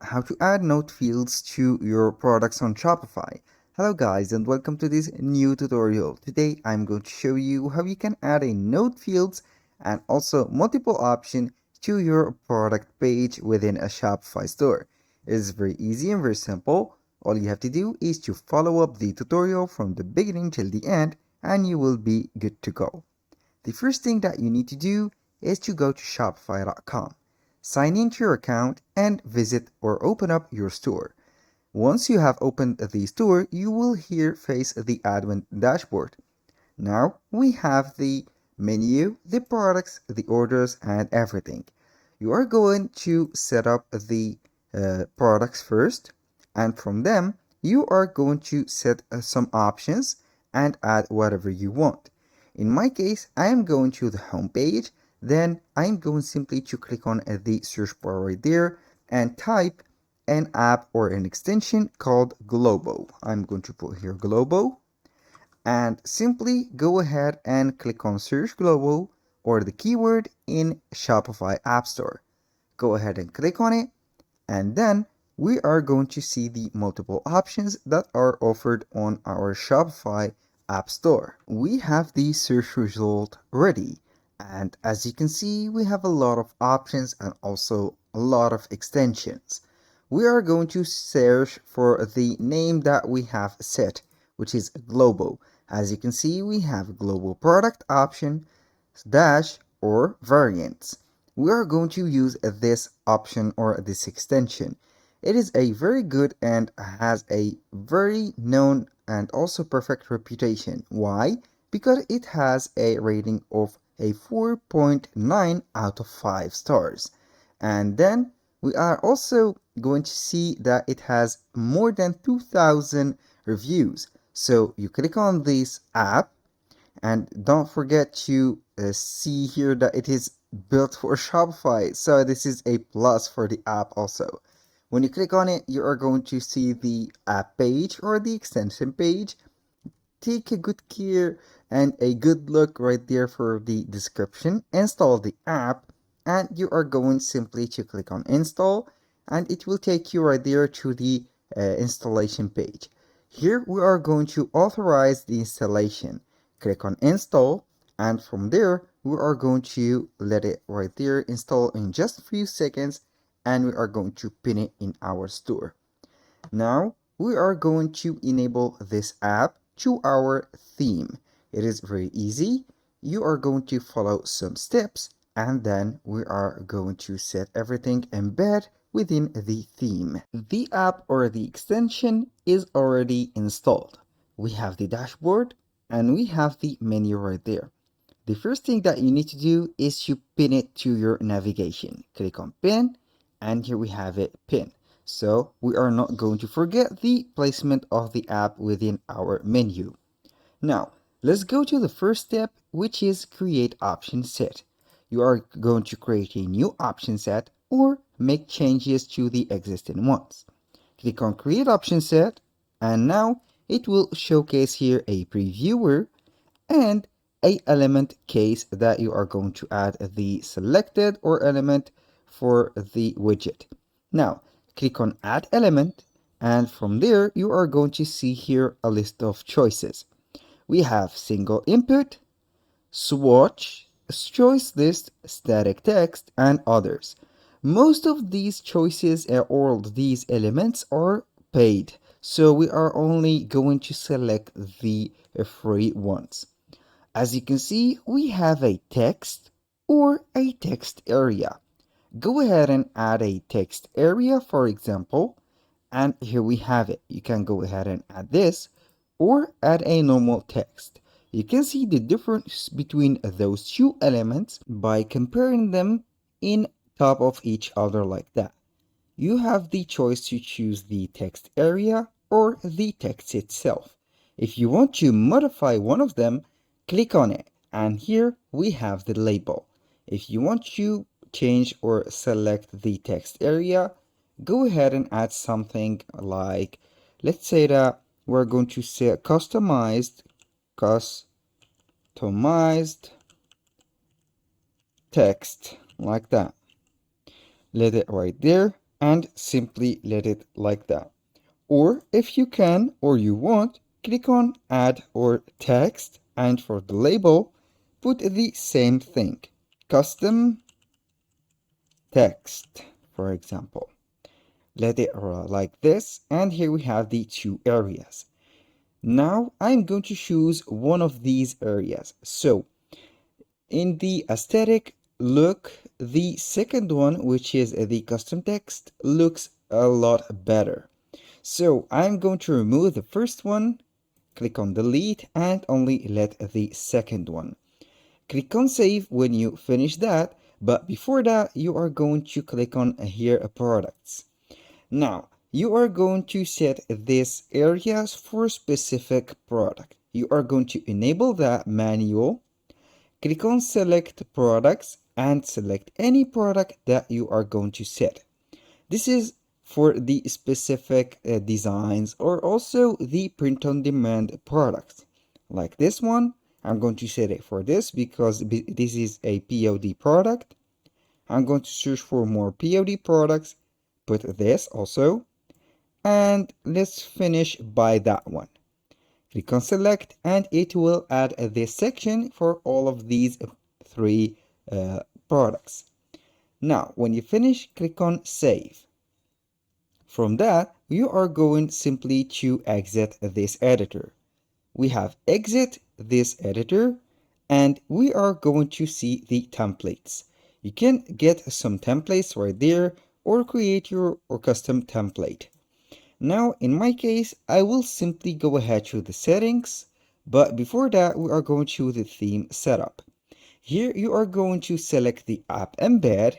how to add note fields to your products on Shopify. Hello guys and welcome to this new tutorial. Today I'm going to show you how you can add a note fields and also multiple option to your product page within a Shopify store. It is very easy and very simple. All you have to do is to follow up the tutorial from the beginning till the end and you will be good to go. The first thing that you need to do is to go to shopify.com. Sign into your account and visit or open up your store. Once you have opened the store, you will here face the admin dashboard. Now we have the menu, the products, the orders, and everything. You are going to set up the products first, and from them, you are going to set some options and add whatever you want. In my case, I am going to the home page. Then I'm going simply to click on the search bar right there and type an app or an extension called Globo. I'm going to put here Globo and simply go ahead and click on search Globo or the keyword in Shopify App Store. Go ahead and click on it, and then we are going to see the multiple options that are offered on our Shopify App Store. We have the search result ready. And as you can see, we have a lot of options and also a lot of extensions. We are going to search for the name that we have set, which is Globo. As you can see, we have global product option, dash, or variants. We are going to use this option or this extension. It is a very good and has a very known and also perfect reputation. Why? Because it has a rating of a 4.9 out of 5 stars. And then we are also going to see that it has more than 2,000 reviews. So you click on this app and don't forget to see here that it is built for Shopify. So this is a plus for the app also. When you click on it, you are going to see the app page or the extension page. Take a good care and a good look right there for the description. Install the app and you are going simply to click on install and it will take you right there to the installation page. Here we are going to authorize the installation. Click on install and from there we are going to let it right there install in just a few seconds and we are going to pin it in our store. Now we are going to enable this app to our theme. It is very easy. You are going to follow some steps and then we are going to set everything embed within the theme. The app or the extension is already installed. We have the dashboard and we have the menu right there. The first thing that you need to do is to pin it to your navigation. Click on pin and here we have it pinned. So we are not going to forget the placement of the app within our menu. Now, let's go to the first step, which is create option set. You are going to create a new option set or make changes to the existing ones. Click on create option set and now it will showcase here a previewer and a element case that you are going to add the selected or element for the widget. Now, click on add element and from there you are going to see here a list of choices. We have single input, swatch, choice list, static text, and others. Most of these choices or these elements are paid, so we are only going to select the free ones. As you can see, we have a text or a text area. Go ahead and add a text area, for example, and here we have it. You can go ahead and add this or add a normal text. You can see the difference between those two elements by comparing them in top of each other like that. You have the choice to choose the text area or the text itself. If you want to modify one of them, click on it and here we have the label. If you want to change or select the text area, go ahead and add something like, let's say that we're going to say customized text like that. Let it right there and simply let it like that. Or if you can or you want, click on add or text, and for the label, put the same thing, custom text, for example. Let it like this, and here we have the two areas. Now I'm going to choose one of these areas. So in the aesthetic look, the second one, which is the custom text, looks a lot better. So I'm going to remove the first one, click on delete, and only let the second one. Click on save when you finish that, but before that you are going to click on here products. Now you are going to set these areas for specific product. You are going to enable that manual. Click on select products and select any product that you are going to set. This is for the specific designs or also the print on demand products. Like this one, I'm going to set it for this because this is a POD product. I'm going to search for more POD products, put this also, and let's finish by that one. Click on select and it will add this section for all of these three products. Now, when you finish, click on save. From that, you are going simply to exit this editor. We have exit this editor and we are going to see the templates. You can get some templates right there or create your or custom template. Now, in my case, I will simply go ahead to the settings, but before that, we are going to the theme setup. Here you are going to select the app embed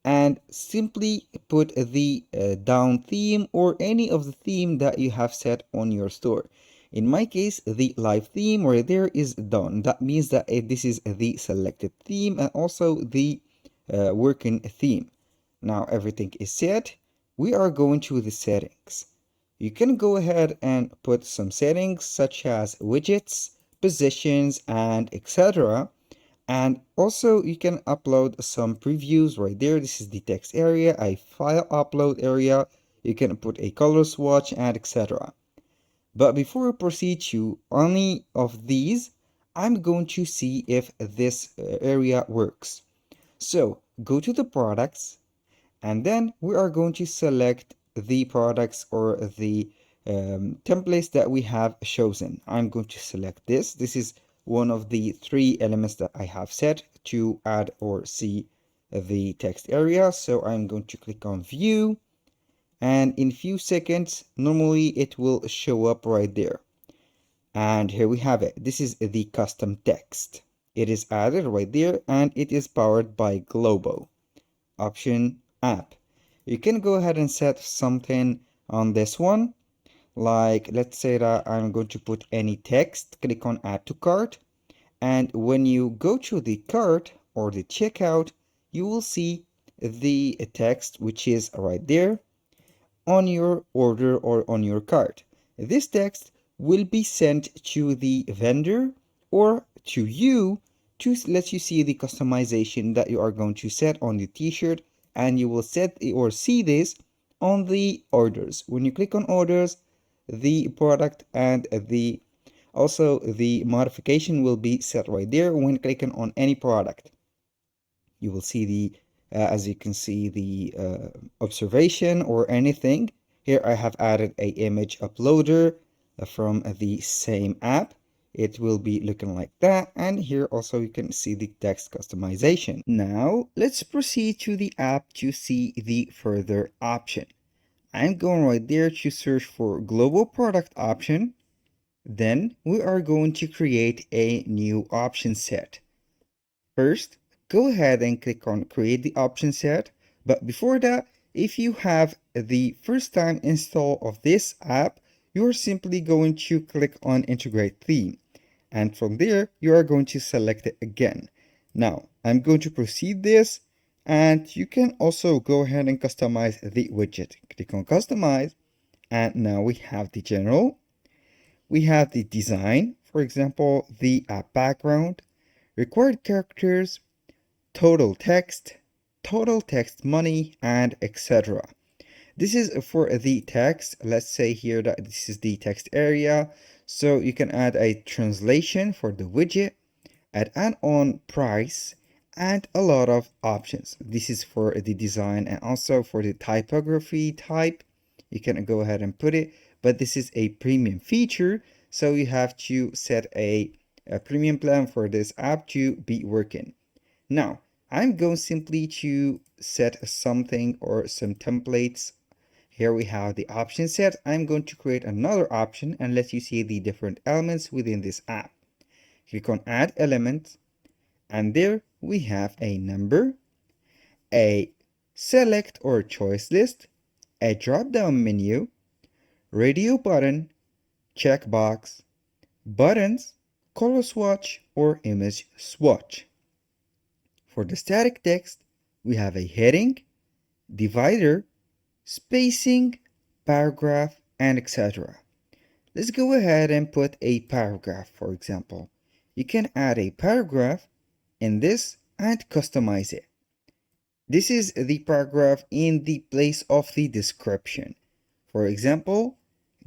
and simply put the down theme or any of the theme that you have set on your store. In my case, the live theme right there is done. That means that this is the selected theme and also the working theme. Now everything is set. We are going to the settings. You can go ahead and put some settings such as widgets, positions, and etc. And also you can upload some previews right there. This is the text area, a file upload area. You can put a color swatch and etc. But before we proceed to any of these, I'm going to see if this area works. So go to the products, and then we are going to select the products or the templates that we have chosen. I'm going to select this. This is one of the three elements that I have set to add or see the text area. So I'm going to click on view, and in few seconds normally it will show up right there. And here we have it. This is the custom text. It is added right there and it is powered by Globo. Option app. You can go ahead and set something on this one. Like let's say that I'm going to put any text, click on add to cart. And when you go to the cart or the checkout, you will see the text which is right there on your order or on your cart. This text will be sent to the vendor or to you to let you see the customization that you are going to set on the t-shirt, and you will set or see this on the orders. When you click on orders, the product and the also the modification will be set right there when clicking on any product. You will see the as you can see the observation or anything. Here I have added a image uploader from the same app. It will be looking like that, and here also you can see the text customization. Now let's proceed to the app to see the further option. I'm going right there to search for global product option. Then we are going to create a new option set. First, go ahead and click on create the option set. But before that, if you have the first time install of this app, you're simply going to click on integrate theme. And from there, you are going to select it again. Now, I'm going to proceed this, and you can also go ahead and customize the widget. Click on customize, and now we have the general. We have the design, for example, the app background, required characters, total text money, and etc. This is for the text. Let's say here that this is the text area. So you can add a translation for the widget, add add-on price, and a lot of options. This is for the design and also for the typography type. You can go ahead and put it, but this is a premium feature. So you have to set a premium plan for this app to be working. Now, I'm going simply to set something or some templates. Here we have the option set. I'm going to create another option and let you see the different elements within this app. Click on add element, and there we have a number, a select or choice list, a drop down menu, radio button, checkbox, buttons, color swatch or image swatch. For the static text, we have a heading, divider, spacing, paragraph, and etc. Let's go ahead and put a paragraph, for example. You can add a paragraph in this and customize it. This is the paragraph in the place of the description. For example,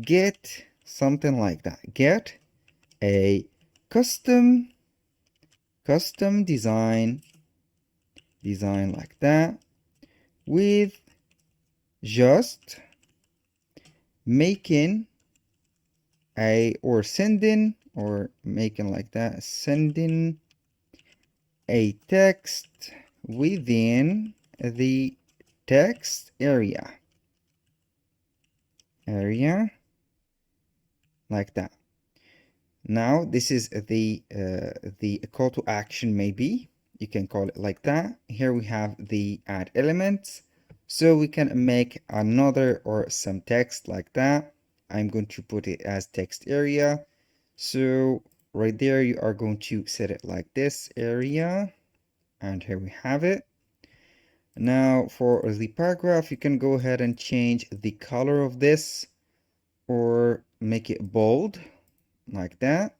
get something like that. Get a custom design like that with just making sending a text within the text area like that. Now this is the call to action, maybe you can call it like that. Here we have the add elements, so we can make another or some text like that. I'm going to put it as text area. So right there you are going to set it like this area, and here we have it. Now for the paragraph, you can go ahead and change the color of this or make it bold like that.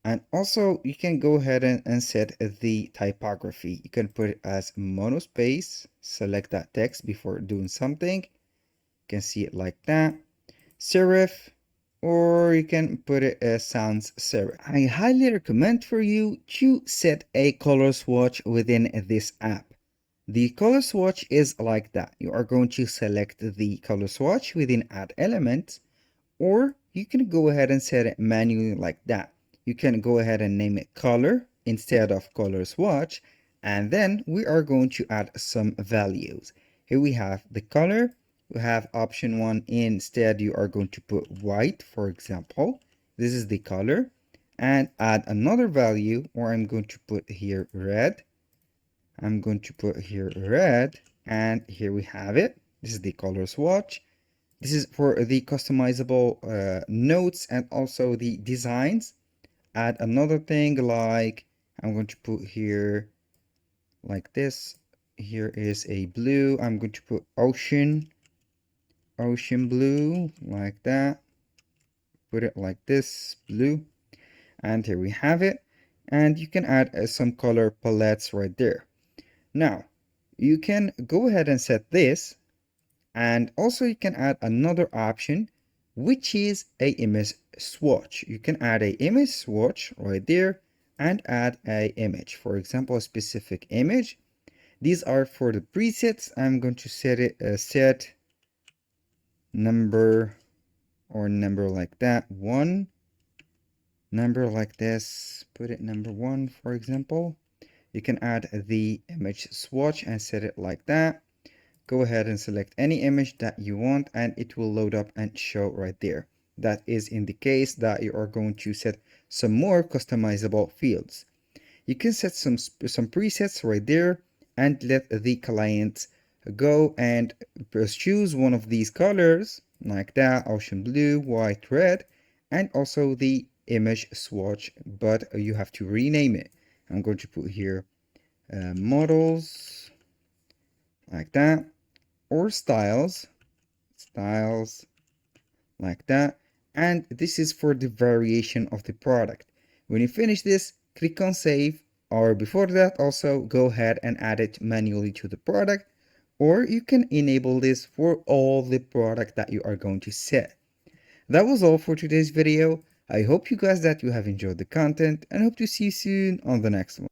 And also you can go ahead and set the typography. You can put it as monospace, select that text before doing something. You can see it like that. Serif, or you can put it as sans serif. I highly recommend for you to set a color swatch within this app. The color swatch is like that. You are going to select the color swatch within add elements, or you can go ahead and set it manually like that. You can go ahead and name it color instead of color swatch, and then we are going to add some values. Here we have the color. We have option 1. Instead you are going to put white, for example. This is the color, and add another value, or I'm going to put here red. I'm going to put here red, and here we have it. This is the color swatch. This is for the customizable notes and also the designs. Add another thing, like I'm going to put here like this. Here is a blue. I'm going to put ocean blue like that. Put it like this, blue. And here we have it. And you can add some color palettes right there. Now, you can go ahead and set this. And also you can add another option, which is a image swatch. You can add a image swatch right there and add a image, for example a specific image. These are for the presets. I'm going to set it set number like that, 1 number like this, put it number 1, for example. You can add the image swatch and set it like that. Go ahead and select any image that you want, and it will load up and show right there. That is in the case that you are going to set some more customizable fields. You can set some presets right there and let the client go and choose one of these colors like that, ocean blue, white, red, and also the image swatch, but you have to rename it. I'm going to put here models like that, or styles like that. And this is for the variation of the product. When you finish this, click on save, or before that also go ahead and add it manually to the product, or you can enable this for all the product that you are going to set. That was all for today's video. I hope you guys that you have enjoyed the content and hope to see you soon on the next one.